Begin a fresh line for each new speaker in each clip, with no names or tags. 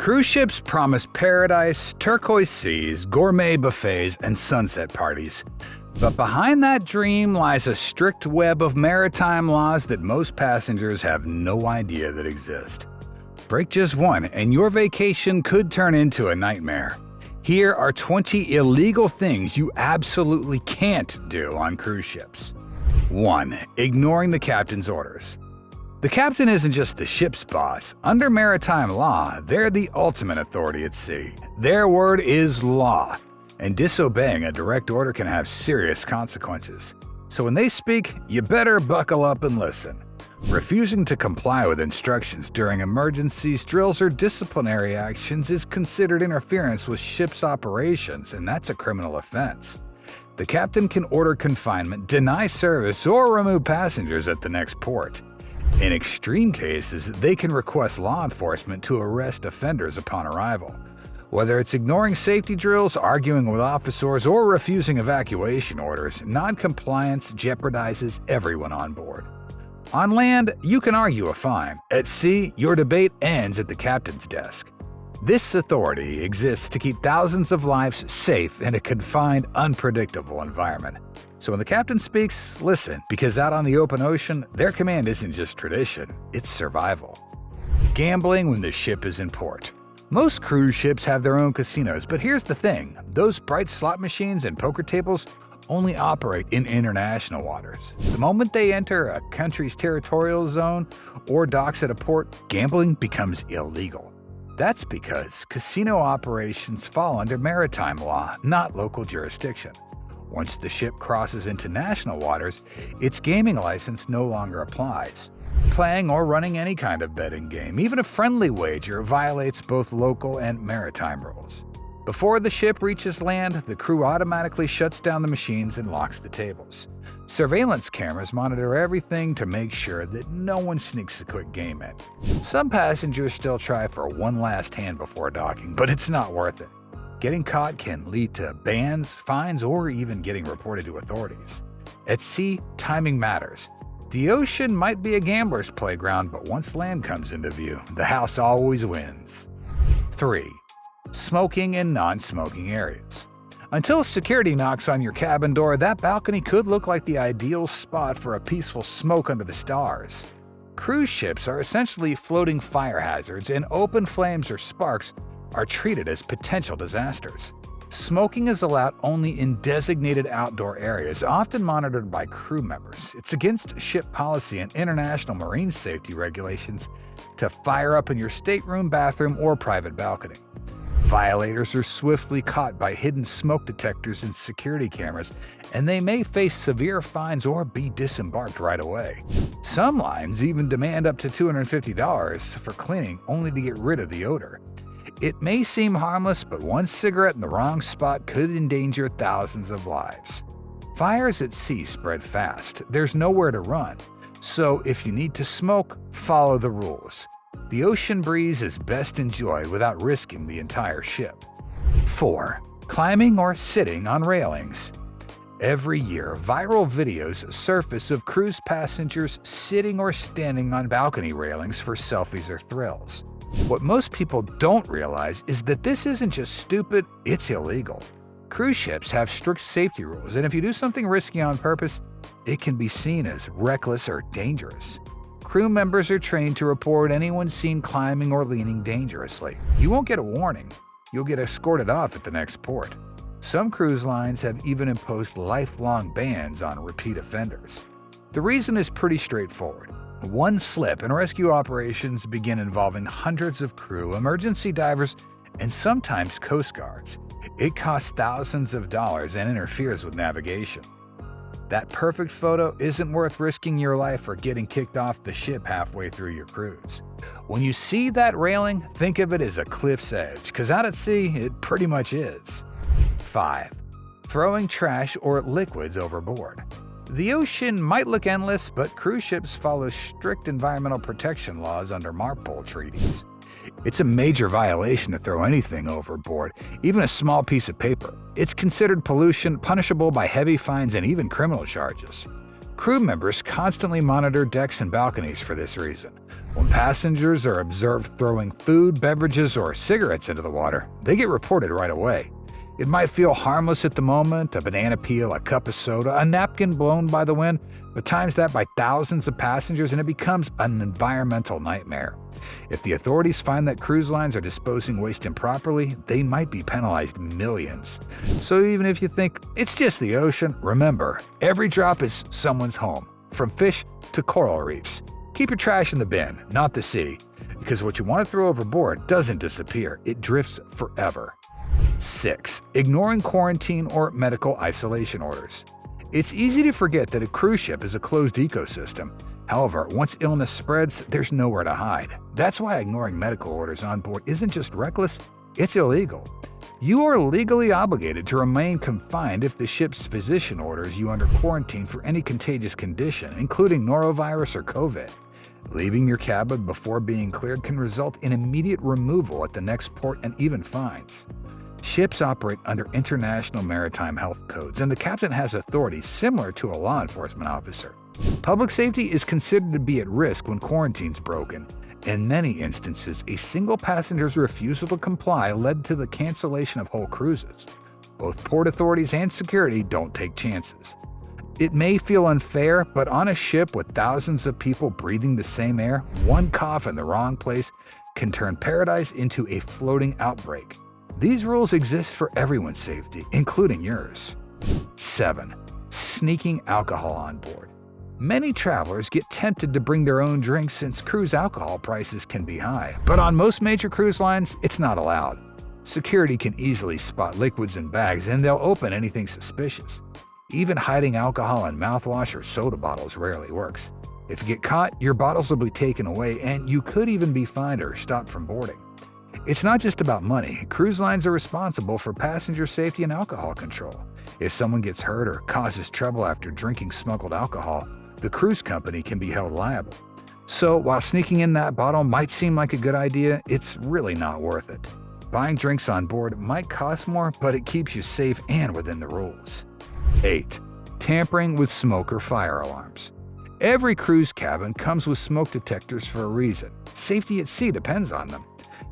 Cruise ships promise paradise, turquoise seas, gourmet buffets, and sunset parties. But behind that dream lies a strict web of maritime laws that most passengers have no idea that exist. Break just one, and your vacation could turn into a nightmare. Here are 20 illegal things you absolutely can't do on cruise ships. 1. Ignoring the captain's orders. The captain isn't just the ship's boss. Under maritime law, they're the ultimate authority at sea. Their word is law, and disobeying a direct order can have serious consequences. So when they speak, you better buckle up and listen. Refusing to comply with instructions during emergencies, drills, or disciplinary actions is considered interference with ship's operations, and that's a criminal offense. The captain can order confinement, deny service, or remove passengers at the next port. In extreme cases, they can request law enforcement to arrest offenders upon arrival. Whether it's ignoring safety drills, arguing with officers, or refusing evacuation orders, non-compliance jeopardizes everyone on board. On land, you can argue a fine. At sea, your debate ends at the captain's desk. This authority exists to keep thousands of lives safe in a confined, unpredictable environment. So when the captain speaks, listen, because out on the open ocean, their command isn't just tradition, it's survival. Gambling when the ship is in port. Most cruise ships have their own casinos, but here's the thing, those bright slot machines and poker tables only operate in international waters. The moment they enter a country's territorial zone or docks at a port, gambling becomes illegal. That's because casino operations fall under maritime law, not local jurisdiction. Once the ship crosses into national waters, its gaming license no longer applies. Playing or running any kind of betting game, even a friendly wager, violates both local and maritime rules. Before the ship reaches land, the crew automatically shuts down the machines and locks the tables. Surveillance cameras monitor everything to make sure that no one sneaks a quick game in. Some passengers still try for one last hand before docking, but it's not worth it. Getting caught can lead to bans, fines, or even getting reported to authorities. At sea, timing matters. The ocean might be a gambler's playground, but once land comes into view, the house always wins. 3. Smoking in non-smoking areas. Until security knocks on your cabin door, that balcony could look like the ideal spot for a peaceful smoke under the stars. Cruise ships are essentially floating fire hazards, and open flames or sparks are treated as potential disasters. Smoking is allowed only in designated outdoor areas, often monitored by crew members. It's against ship policy and international marine safety regulations to fire up in your stateroom, bathroom, or private balcony. Violators are swiftly caught by hidden smoke detectors and security cameras, and they may face severe fines or be disembarked right away. Some lines even demand up to $250 for cleaning only to get rid of the odor. It may seem harmless, but one cigarette in the wrong spot could endanger thousands of lives. Fires at sea spread fast. There's nowhere to run. So if you need to smoke, follow the rules. The ocean breeze is best enjoyed without risking the entire ship. 4. Climbing or sitting on railings. Every year, viral videos surface of cruise passengers sitting or standing on balcony railings for selfies or thrills. What most people don't realize is that this isn't just stupid, it's illegal. Cruise ships have strict safety rules, and if you do something risky on purpose, it can be seen as reckless or dangerous. Crew members are trained to report anyone seen climbing or leaning dangerously. You won't get a warning. You'll get escorted off at the next port. Some cruise lines have even imposed lifelong bans on repeat offenders. The reason is pretty straightforward. One slip and rescue operations begin involving hundreds of crew, emergency divers, and sometimes coast guards. It costs thousands of dollars and interferes with navigation. That perfect photo isn't worth risking your life or getting kicked off the ship halfway through your cruise. When you see that railing, think of it as a cliff's edge, because out at sea, it pretty much is. 5. Throwing trash or liquids overboard. The ocean might look endless, but cruise ships follow strict environmental protection laws under MARPOL treaties. It's a major violation to throw anything overboard, even a small piece of paper. It's considered pollution, punishable by heavy fines and even criminal charges. Crew members constantly monitor decks and balconies for this reason. When passengers are observed throwing food, beverages, or cigarettes into the water, they get reported right away. It might feel harmless at the moment, a banana peel, a cup of soda, a napkin blown by the wind, but times that by thousands of passengers and it becomes an environmental nightmare. If the authorities find that cruise lines are disposing waste improperly, they might be penalized millions. So even if you think it's just the ocean, remember, every drop is someone's home, from fish to coral reefs. Keep your trash in the bin, not the sea, because what you want to throw overboard doesn't disappear, it drifts forever. 6. Ignoring quarantine or medical isolation orders. It's easy to forget that a cruise ship is a closed ecosystem. However, once illness spreads, there's nowhere to hide. That's why ignoring medical orders on board isn't just reckless, it's illegal. You are legally obligated to remain confined if the ship's physician orders you under quarantine for any contagious condition, including norovirus or COVID. Leaving your cabin before being cleared can result in immediate removal at the next port and even fines. Ships operate under international maritime health codes, and the captain has authority similar to a law enforcement officer. Public safety is considered to be at risk when quarantine's broken. In many instances, a single passenger's refusal to comply led to the cancellation of whole cruises. Both port authorities and security don't take chances. It may feel unfair, but on a ship with thousands of people breathing the same air, one cough in the wrong place can turn paradise into a floating outbreak. These rules exist for everyone's safety, including yours. 7. Sneaking alcohol on board. Many travelers get tempted to bring their own drinks since cruise alcohol prices can be high, but on most major cruise lines, it's not allowed. Security can easily spot liquids in bags, and they'll open anything suspicious. Even hiding alcohol in mouthwash or soda bottles rarely works. If you get caught, your bottles will be taken away, and you could even be fined or stopped from boarding. It's not just about money. Cruise lines are responsible for passenger safety and alcohol control. If someone gets hurt or causes trouble after drinking smuggled alcohol, the cruise company can be held liable. So while sneaking in that bottle might seem like a good idea, it's really not worth it. Buying drinks on board might cost more, but it keeps you safe and within the rules. 8. Tampering with smoke or fire alarms. Every cruise cabin comes with smoke detectors for a reason. Safety at sea depends on them.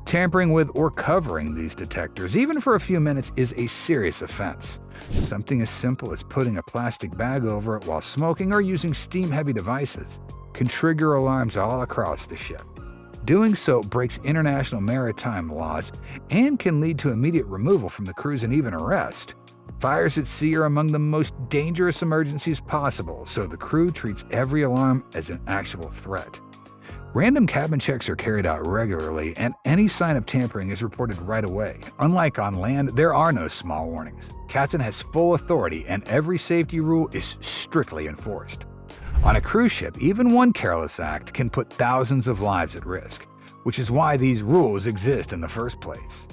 Tampering with or covering these detectors, even for a few minutes, is a serious offense. Something as simple as putting a plastic bag over it while smoking or using steam-heavy devices can trigger alarms all across the ship. Doing so breaks international maritime laws and can lead to immediate removal from the cruise and even arrest. Fires at sea are among the most dangerous emergencies possible, so the crew treats every alarm as an actual threat. Random cabin checks are carried out regularly, and any sign of tampering is reported right away. Unlike on land, there are no small warnings. Captain has full authority, and every safety rule is strictly enforced. On a cruise ship, even one careless act can put thousands of lives at risk, which is why these rules exist in the first place.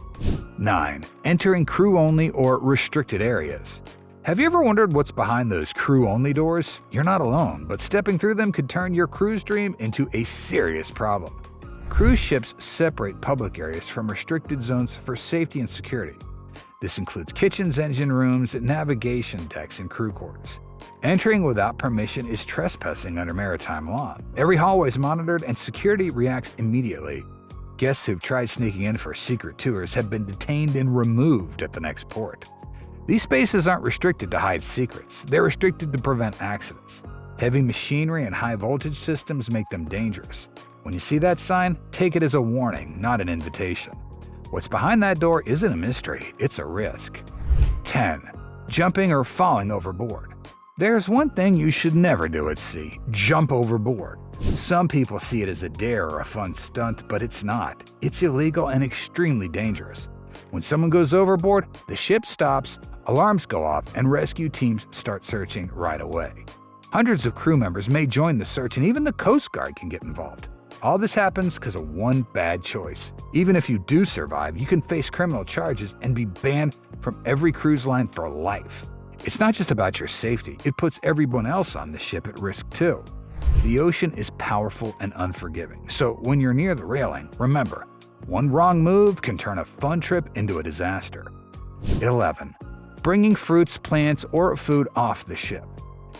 9. Entering crew-only or restricted areas. Have you ever wondered what's behind those crew-only doors? You're not alone, but stepping through them could turn your cruise dream into a serious problem. Cruise ships separate public areas from restricted zones for safety and security. This includes kitchens, engine rooms, navigation decks, and crew quarters. Entering without permission is trespassing under maritime law. Every hallway is monitored, and security reacts immediately. Guests who've tried sneaking in for secret tours have been detained and removed at the next port. These spaces aren't restricted to hide secrets, they're restricted to prevent accidents. Heavy machinery and high-voltage systems make them dangerous. When you see that sign, take it as a warning, not an invitation. What's behind that door isn't a mystery, it's a risk. 10. Jumping or falling overboard. There's one thing you should never do at sea: jump overboard. Some people see it as a dare or a fun stunt, but it's not. It's illegal and extremely dangerous. When someone goes overboard, the ship stops, alarms go off, and rescue teams start searching right away. Hundreds of crew members may join the search, and even the Coast Guard can get involved. All this happens because of one bad choice. Even if you do survive, you can face criminal charges and be banned from every cruise line for life. It's not just about your safety, it puts everyone else on the ship at risk too. The ocean is powerful and unforgiving, so when you're near the railing, remember, one wrong move can turn a fun trip into a disaster. 11. Bringing fruits, plants, or food off the ship.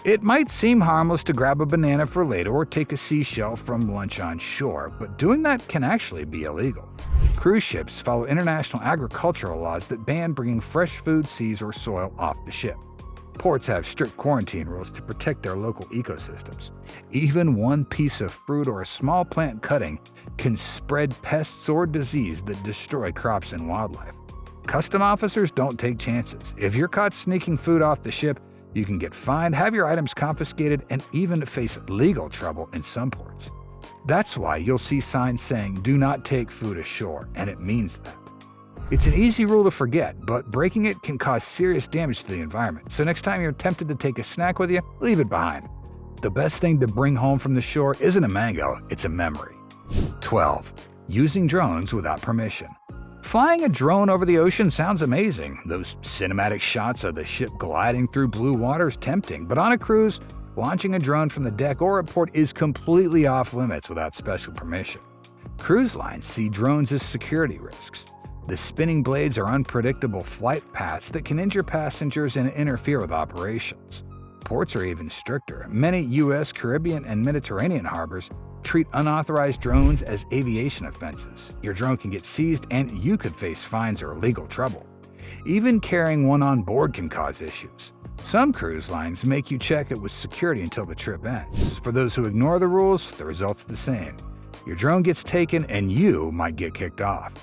It might seem harmless to grab a banana for later or take a seashell from lunch on shore, but doing that can actually be illegal. Cruise ships follow international agricultural laws that ban bringing fresh food, seeds, or soil off the ship. Ports have strict quarantine rules to protect their local ecosystems. Even one piece of fruit or a small plant cutting can spread pests or disease that destroy crops and wildlife. Custom officers don't take chances. If you're caught sneaking food off the ship, you can get fined, have your items confiscated, and even face legal trouble in some ports. That's why you'll see signs saying, "Do not take food ashore," and it means that. It's an easy rule to forget, but breaking it can cause serious damage to the environment, so next time you're tempted to take a snack with you, leave it behind. The best thing to bring home from the shore isn't a mango, it's a memory. 12. Using drones without permission. Flying a drone over the ocean sounds amazing. Those cinematic shots of the ship gliding through blue water is tempting, but on a cruise, launching a drone from the deck or a port is completely off limits without special permission. Cruise lines see drones as security risks. The spinning blades are unpredictable flight paths that can injure passengers and interfere with operations. Ports are even stricter. Many U.S., Caribbean, and Mediterranean harbors treat unauthorized drones as aviation offenses. Your drone can get seized and you could face fines or legal trouble. Even carrying one on board can cause issues. Some cruise lines make you check it with security until the trip ends. For those who ignore the rules, the result's the same. Your drone gets taken and you might get kicked off.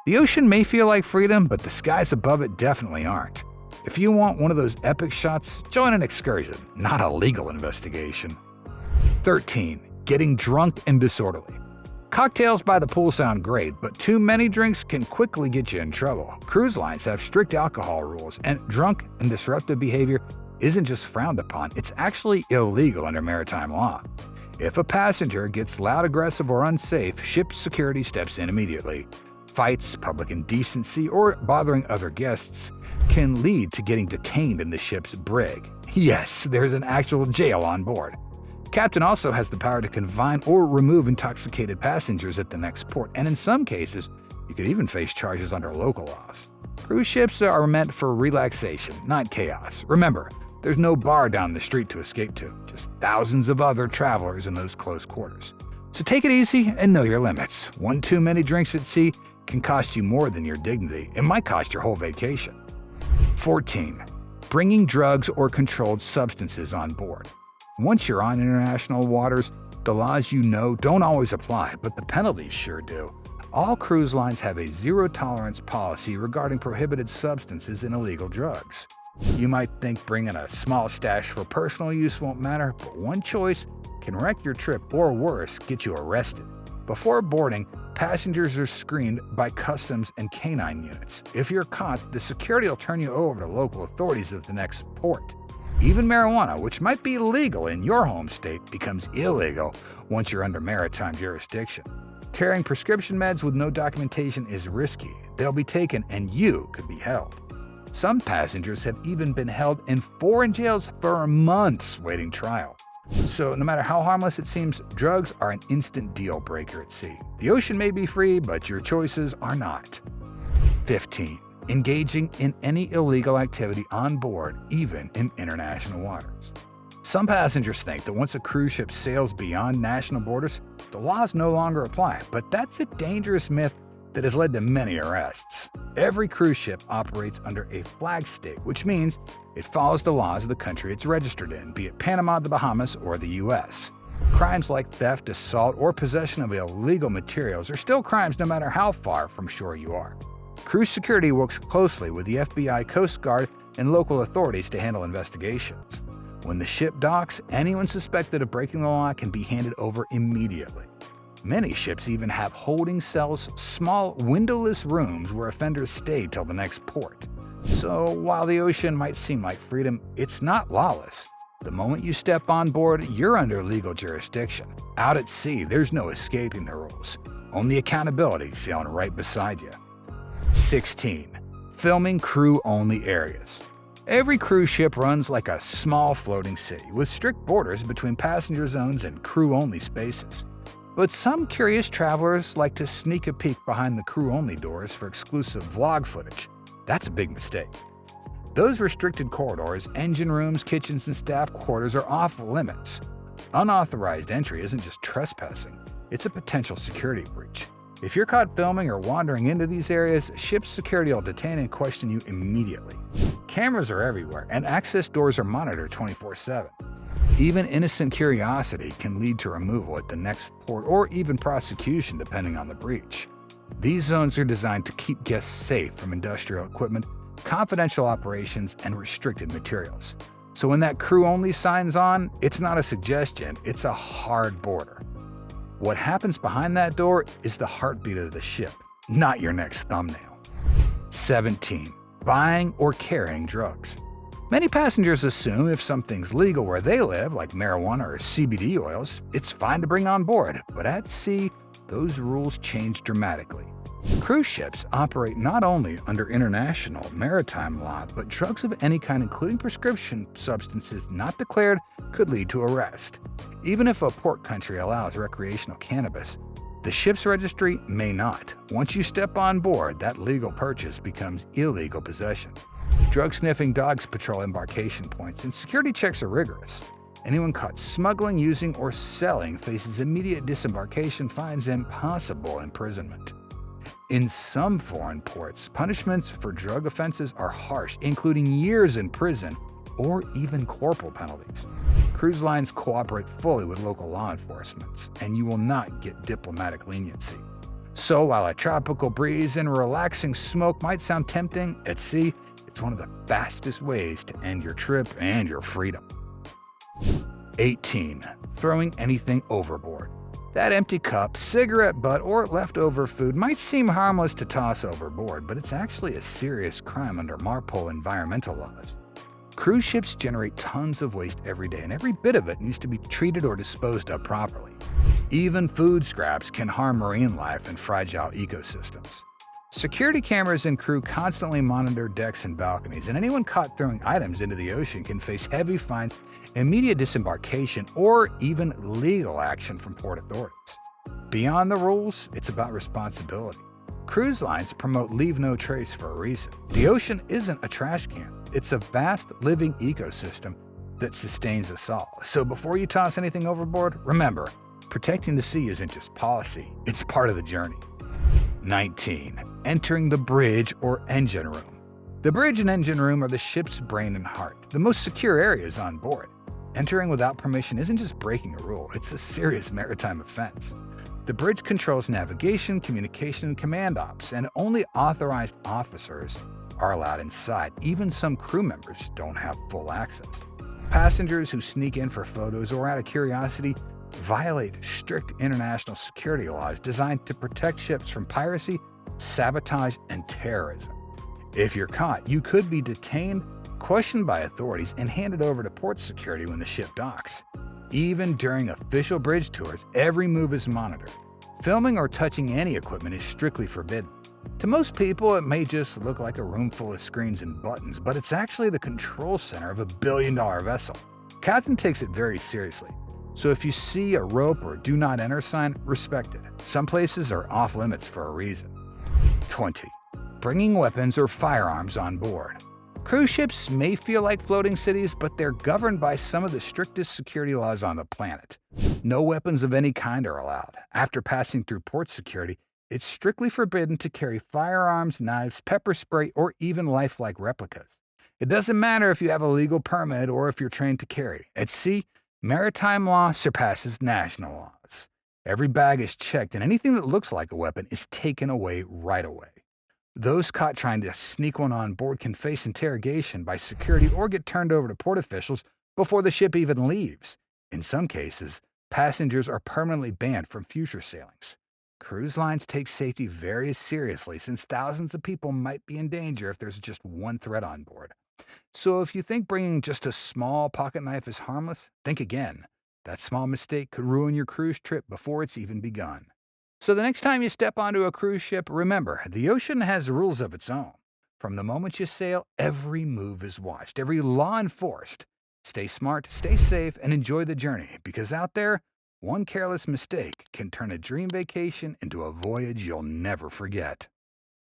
The ocean may feel like freedom, but the skies above it definitely aren't. If you want one of those epic shots, join an excursion, not a legal investigation. 13. Getting drunk and disorderly. Cocktails by the pool sound great, but too many drinks can quickly get you in trouble. Cruise lines have strict alcohol rules, and drunk and disruptive behavior isn't just frowned upon, it's actually illegal under maritime law. If a passenger gets loud, aggressive, or unsafe, ship security steps in immediately. Fights, public indecency, or bothering other guests can lead to getting detained in the ship's brig. Yes, there's an actual jail on board. Captain also has the power to confine or remove intoxicated passengers at the next port, and in some cases, you could even face charges under local laws. Cruise ships are meant for relaxation, not chaos. Remember, there's no bar down the street to escape to, just thousands of other travelers in those close quarters. So take it easy and know your limits. One too many drinks at sea can cost you more than your dignity. It might cost your whole vacation. 14. Bringing drugs or controlled substances on board. Once you're on international waters, the laws don't always apply, but the penalties sure do. All cruise lines have a zero-tolerance policy regarding prohibited substances and illegal drugs. You might think bringing a small stash for personal use won't matter, but one choice can wreck your trip or worse, get you arrested. Before boarding, passengers are screened by customs and canine units. If you're caught, the security will turn you over to local authorities at the next port. Even marijuana, which might be legal in your home state, becomes illegal once you're under maritime jurisdiction. Carrying prescription meds with no documentation is risky. They'll be taken and you could be held. Some passengers have even been held in foreign jails for months waiting trial. So no matter how harmless it seems, drugs are an instant deal breaker at sea. The ocean may be free, but your choices are not. 15. Engaging in any illegal activity on board, even in international waters. Some passengers think that once a cruise ship sails beyond national borders, the laws no longer apply, but that's a dangerous myth that has led to many arrests. Every cruise ship operates under a flag state, which means it follows the laws of the country it's registered in, be it Panama, the Bahamas, or the U.S. Crimes like theft, assault, or possession of illegal materials are still crimes no matter how far from shore you are. Cruise security works closely with the FBI, Coast Guard, and local authorities to handle investigations. When the ship docks, anyone suspected of breaking the law can be handed over immediately. Many ships even have holding cells, small windowless rooms where offenders stay till the next port. So while the ocean might seem like freedom, it's not lawless. The moment you step on board, you're under legal jurisdiction. Out at sea, there's no escaping the rules. Only accountability sailing right beside you. 16. Filming crew-only areas. Every cruise ship runs like a small floating city, with strict borders between passenger zones and crew-only spaces. But some curious travelers like to sneak a peek behind the crew-only doors for exclusive vlog footage. That's a big mistake. Those restricted corridors, engine rooms, kitchens, and staff quarters are off limits. Unauthorized entry isn't just trespassing, it's a potential security breach. If you're caught filming or wandering into these areas, ship's security will detain and question you immediately. Cameras are everywhere, and access doors are monitored 24/7. Even innocent curiosity can lead to removal at the next port or even prosecution depending on the breach. These zones are designed to keep guests safe from industrial equipment, confidential operations, and restricted materials. So when that crew-only sign's on, it's not a suggestion, it's a hard border. What happens behind that door is the heartbeat of the ship, not your next thumbnail. 17. Buying or carrying drugs. Many passengers assume if something's legal where they live, like marijuana or CBD oils, it's fine to bring on board. But at sea, those rules change dramatically. Cruise ships operate not only under international maritime law, but drugs of any kind, including prescription substances not declared, could lead to arrest. Even if a port country allows recreational cannabis, the ship's registry may not. Once you step on board, that legal purchase becomes illegal possession. Drug-sniffing dogs patrol embarkation points, and security checks are rigorous. Anyone caught smuggling, using, or selling faces immediate disembarkation fines and possible imprisonment. In some foreign ports, punishments for drug offenses are harsh, including years in prison or even corporal penalties. Cruise lines cooperate fully with local law enforcement, and you will not get diplomatic leniency. So while a tropical breeze and relaxing smoke might sound tempting, at sea, it's one of the fastest ways to end your trip and your freedom. 18. Throwing anything overboard. That empty cup, cigarette butt, or leftover food might seem harmless to toss overboard, but it's actually a serious crime under MARPOL environmental laws. Cruise ships generate tons of waste every day, and every bit of it needs to be treated or disposed of properly. Even food scraps can harm marine life and fragile ecosystems. Security cameras and crew constantly monitor decks and balconies, and anyone caught throwing items into the ocean can face heavy fines, immediate disembarkation, or even legal action from port authorities. Beyond the rules, it's about responsibility. Cruise lines promote leave no trace for a reason. The ocean isn't a trash can. It's a vast living ecosystem that sustains us all. So before you toss anything overboard, remember, protecting the sea isn't just policy, it's part of the journey. 19. Entering the bridge or engine room. The bridge and engine room are the ship's brain and heart, the most secure areas on board. Entering without permission isn't just breaking a rule, it's a serious maritime offense. The bridge controls navigation, communication, and command ops, and only authorized officers are allowed inside. Even some crew members don't have full access. Passengers who sneak in for photos or out of curiosity violate strict international security laws designed to protect ships from piracy, sabotage, and terrorism. If you're caught, you could be detained, questioned by authorities, and handed over to port security when the ship docks. Even during official bridge tours, every move is monitored. Filming or touching any equipment is strictly forbidden. To most people, it may just look like a room full of screens and buttons, but it's actually the control center of a billion-dollar vessel. Captain takes it very seriously. So if you see a rope or do not enter sign, respect it. Some places are off limits for a reason. 20. Bringing weapons or firearms on board. Cruise ships may feel like floating cities, but they're governed by some of the strictest security laws on the planet. No weapons of any kind are allowed. After passing through port security, it's strictly forbidden to carry firearms, knives, pepper spray, or even lifelike replicas. It doesn't matter if you have a legal permit or if you're trained to carry. At sea, maritime law surpasses national laws. Every bag is checked, and anything that looks like a weapon is taken away right away. Those caught trying to sneak one on board can face interrogation by security or get turned over to port officials before the ship even leaves. In some cases, passengers are permanently banned from future sailings. Cruise lines take safety very seriously since thousands of people might be in danger if there's just one threat on board. So if you think bringing just a small pocket knife is harmless, think again. That small mistake could ruin your cruise trip before it's even begun. So the next time you step onto a cruise ship, remember, the ocean has rules of its own. From the moment you sail, every move is watched, every law enforced. Stay smart, stay safe, and enjoy the journey, because out there, one careless mistake can turn a dream vacation into a voyage you'll never forget.